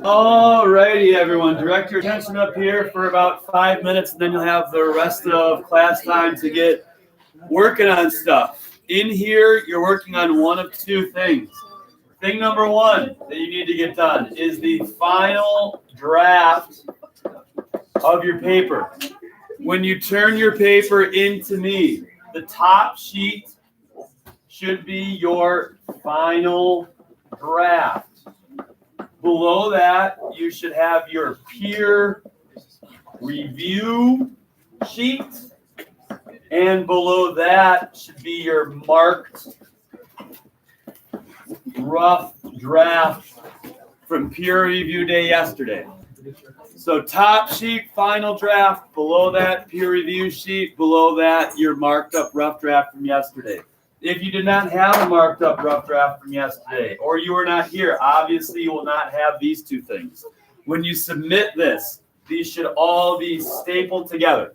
Alrighty, everyone. Direct your attention up here for about 5 minutes, and then you'll have the rest of class time to get working on stuff. In here, you're working on one of two things. Thing number one that you need to get done is the final draft of your paper. When you turn your paper into me, the top sheet should be your final draft. Below that, you should have your peer review sheet. And below that should be your marked rough draft from peer review day yesterday. So top sheet, final draft. Below that, peer review sheet. Below that, your marked up rough draft from yesterday. If you did not have a marked up rough draft from yesterday, or you were not here, obviously you will not have these two things. When you submit this, these should all be stapled together.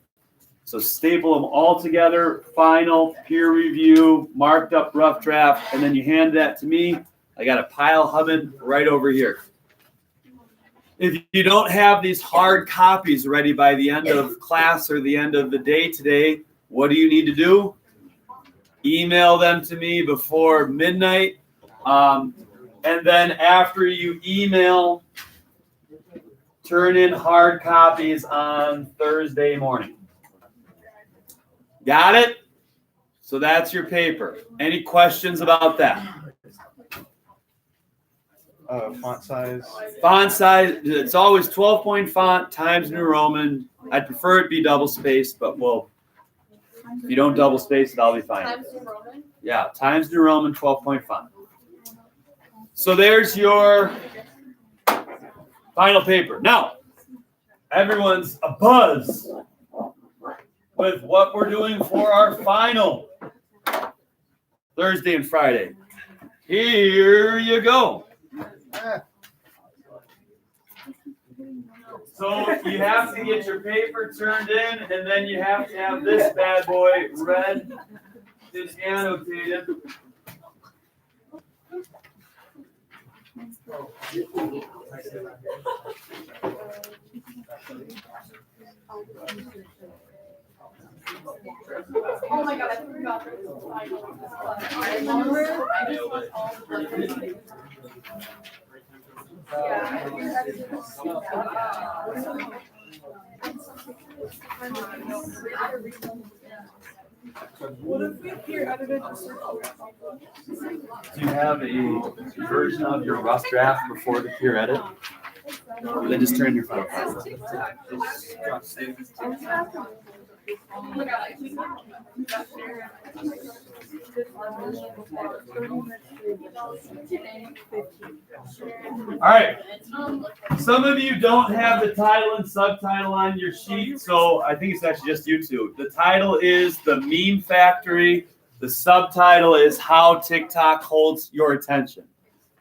So staple them all together, final, peer review, marked up rough draft, and then you hand that to me. I got a pile humming right over here. If you don't have these hard copies ready by the end of class or the end of the day today, what do you need to do? Email them to me before midnight. And then after you email, turn in hard copies on Thursday morning. Got it? So that's your paper. Any questions about that? Font size. Font size, it's always 12-point font, Times New Roman. I'd prefer it be double spaced, but if you don't double space it, I'll be fine. Times New Roman? Yeah, Times New Roman, 12-point font. So there's your final paper. Now, everyone's abuzz with what we're doing for our final Thursday and Friday. Here you go. So you have to get your paper turned in, and then you have to have this bad boy read and annotated. Oh my god, I forgot. I remember. I just want all the What if we peer edited the circle? Do you have a version of your rough draft before the peer edit? Then just turn your phone. All right. Some of you don't have the title and subtitle on your sheet, so I think it's actually just you two. The title is The Meme Factory. The subtitle is How TikTok Holds Your Attention.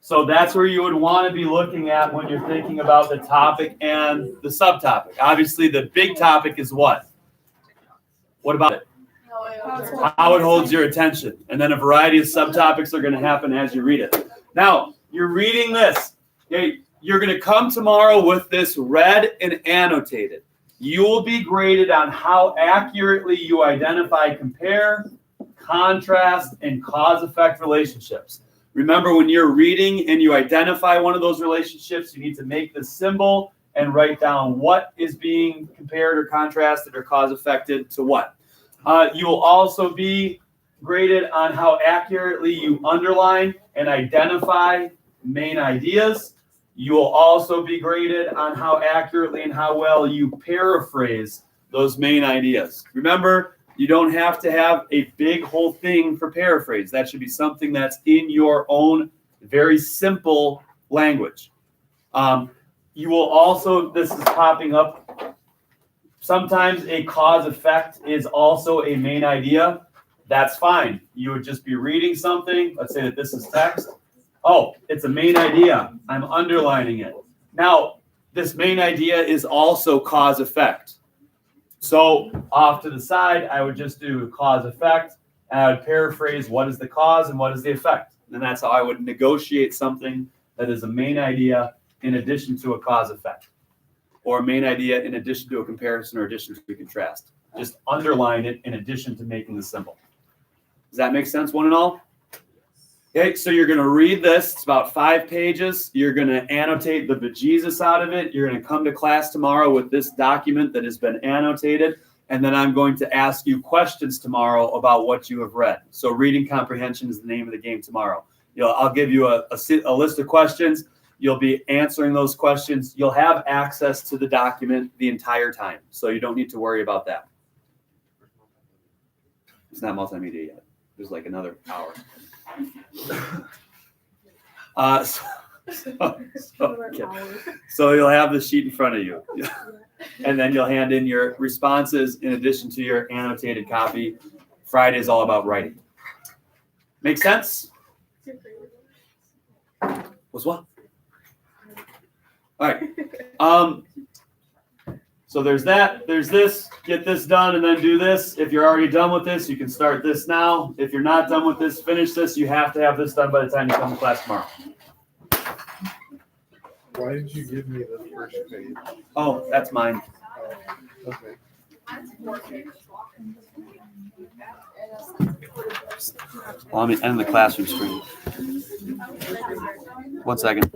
So that's where you would want to be looking at when you're thinking about the topic and the subtopic. Obviously, the big topic is what? What about it? How it holds your attention. And then a variety of subtopics are going to happen as you read it. Now, you're reading this. Okay, you're going to come tomorrow with this read and annotated. You will be graded on how accurately you identify, compare, contrast, and cause-effect relationships. Remember, when you're reading and you identify one of those relationships, you need to make the symbol and write down what is being compared or contrasted or cause-affected to what. You will also be graded on how accurately you underline and identify main ideas. You will also be graded on how accurately and how well you paraphrase those main ideas. Remember, you don't have to have a big whole thing for paraphrase. That should be something that's in your own very simple language. You will also, this is popping up, sometimes a cause effect is also a main idea. That's fine. You would just be reading something. Let's say that this is text. Oh, it's a main idea. I'm underlining it. Now, this main idea is also cause effect. So off to the side, I would just do cause effect, and I would paraphrase what is the cause and what is the effect. And that's how I would negotiate something that is a main idea in addition to a cause effect, or a main idea in addition to a comparison or addition to a contrast. Just underline it in addition to making the symbol. Does that make sense, one and all? Okay, so you're going to read this. It's about 5 pages. You're going to annotate the bejesus out of it. You're going to come to class tomorrow with this document that has been annotated. And then I'm going to ask you questions tomorrow about what you have read. So reading comprehension is the name of the game tomorrow. I'll give you a list of questions. You'll be answering those questions. You'll have access to the document the entire time. So you don't need to worry about that. It's not multimedia yet. There's like another hour. So you'll have the sheet in front of you. And then you'll hand in your responses in addition to your annotated copy. Friday is all about writing. Make sense? Was what? All right. So there's that. There's this. Get this done and then do this. If you're already done with this, you can start this now. If you're not done with this, finish this. You have to have this done by the time you come to class tomorrow. Why did you give me the first page? Oh, that's mine. Okay. Well, let me end the classroom screen. 1 second.